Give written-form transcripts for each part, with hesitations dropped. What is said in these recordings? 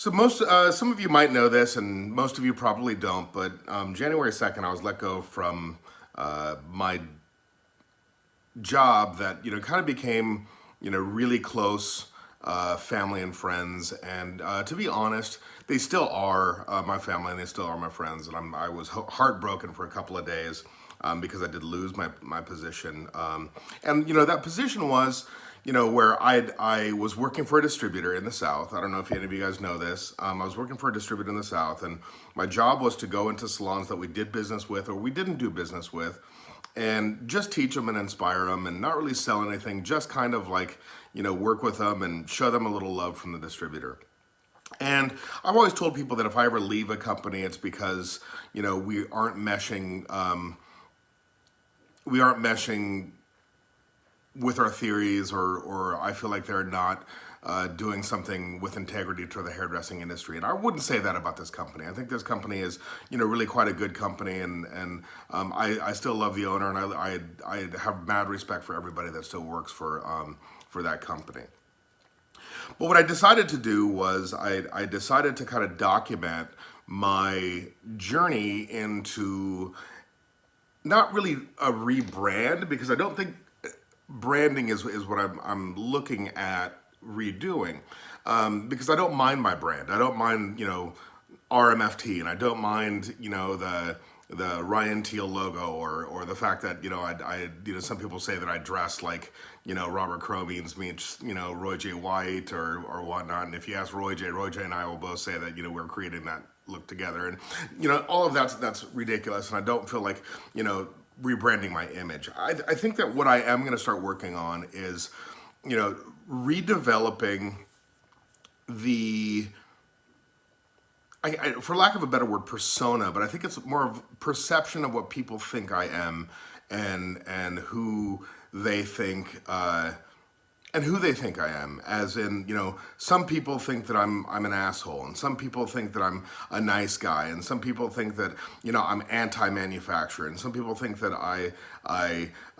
So some of you might know this, and most of you probably don't. But January 2nd, I was let go from my job that kind of became really close family and friends. And to be honest, they still are my family, and they still are my friends. And I was heartbroken for a couple of days because I did lose my position. And that position was where I was working for a distributor in the South. I don't know if any of you guys know this. I was working for a distributor in the South, and my job was to go into salons that we did business with or we didn't do business with, and just teach them and inspire them, and not really sell anything, just kind of like work with them and show them a little love from the distributor. And I've always told people that if I ever leave a company, it's because we aren't meshing. We aren't meshing with our theories, or I feel like they're not doing something with integrity to the hairdressing industry. And I wouldn't say that about this company. I think this company is, really quite a good company, and I still love the owner, and I have mad respect for everybody that still works for that company. But what I decided to do was I decided to kind of document my journey into not really a rebrand, because I don't think branding is what I'm looking at redoing, because I don't mind my brand. I don't mind RMFT, and I don't mind the Ryan Teal logo, or the fact that I some people say that I dress like Robert Crow meets Roy J. White or whatnot. And if you ask Roy J. and I will both say that we're creating that look together, and all of that's ridiculous, and I don't feel like rebranding my image. I think that what I am going to start working on is redeveloping the for lack of a better word, persona, but I think it's more of perception of what people think I am, and who they think I am. As in, some people think that I'm an asshole, and some people think that I'm a nice guy, and some people think that I'm anti-manufacturer, and some people think that I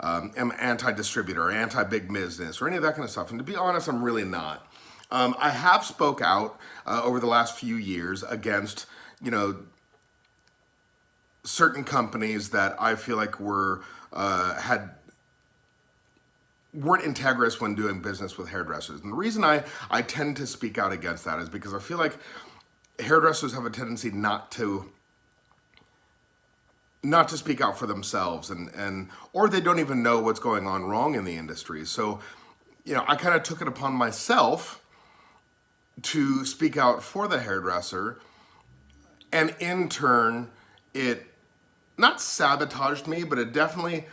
am anti-distributor, or anti-big business, or any of that kind of stuff. And to be honest, I'm really not. I have spoke out over the last few years against certain companies that I feel like weren't integrous when doing business with hairdressers. And the reason I tend to speak out against that is because I feel like hairdressers have a tendency not to speak out for themselves, or they don't even know what's going on wrong in the industry. So, I kind of took it upon myself to speak out for the hairdresser, and in turn, it not sabotaged me, but it definitely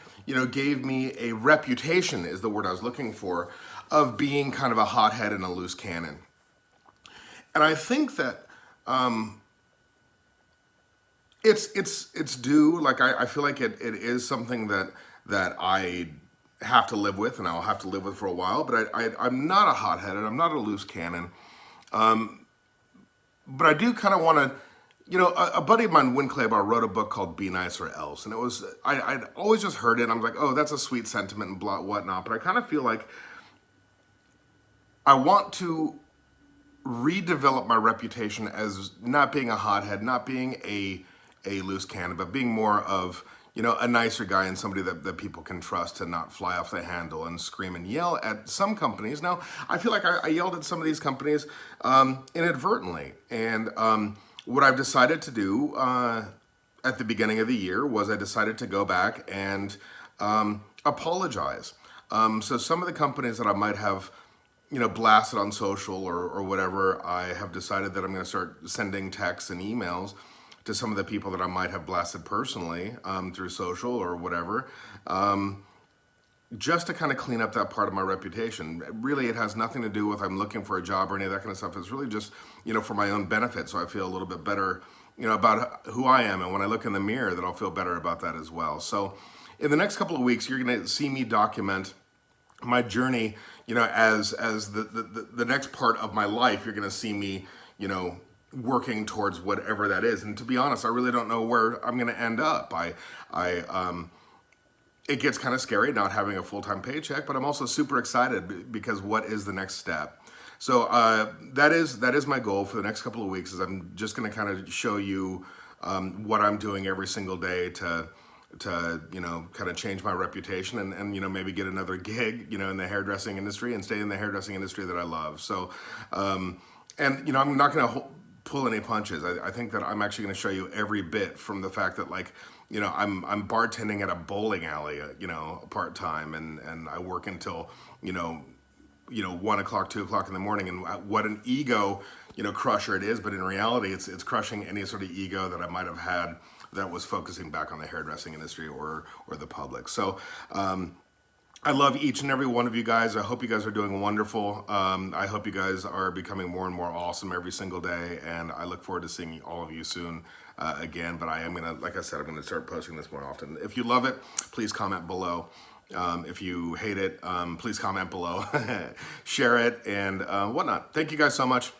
gave me a reputation, is the word I was looking for, of being kind of a hothead and a loose cannon. And I think that it's due. Like I feel like it is something that I have to live with, and I'll have to live with for a while. But I'm not a hothead, and I'm not a loose cannon. But I do kind of want to. A buddy of mine, Win Claybar, wrote a book called Be Nice or Else. And it was, I'd always just heard it. And I was like, oh, that's a sweet sentiment and blah, whatnot. But I kind of feel like I want to redevelop my reputation as not being a hothead, not being a loose cannon, but being more of, a nicer guy, and somebody that people can trust to not fly off the handle and scream and yell at some companies. Now, I feel like I yelled at some of these companies inadvertently. And what I've decided to do at the beginning of the year was I decided to go back and apologize. So some of the companies that I might have, blasted on social or whatever, I have decided that I'm going to start sending texts and emails to some of the people that I might have blasted personally through social or whatever, just to kind of clean up that part of my reputation. Really, it has nothing to do with I'm looking for a job or any of that kind of stuff. It's really just, for my own benefit, so I feel a little bit better, about who I am. And when I look in the mirror, that I'll feel better about that as well. So in the next couple of weeks, you're going to see me document my journey, as the next part of my life. You're going to see me, working towards whatever that is. And to be honest, I really don't know where I'm going to end up. It gets kind of scary not having a full-time paycheck, but I'm also super excited because what is the next step? So that is my goal for the next couple of weeks. Is I'm just going to kind of show you what I'm doing every single day to kind of change my reputation and maybe get another gig in the hairdressing industry and stay in the hairdressing industry that I love. So and I'm not going to pull any punches. I think that I'm actually going to show you every bit, from the fact that, like, I'm bartending at a bowling alley, part time, and I work until 1 o'clock, 2 o'clock in the morning, and what an ego crusher it is. But in reality, it's crushing any sort of ego that I might have had that was focusing back on the hairdressing industry or the public. So I love each and every one of you guys. I hope you guys are doing wonderful. I hope you guys are becoming more and more awesome every single day, and I look forward to seeing all of you soon again. But I am gonna, like I said, I'm gonna start posting this more often. If you love it, please comment below. If you hate it, please comment below, share it, and whatnot. Thank you guys so much.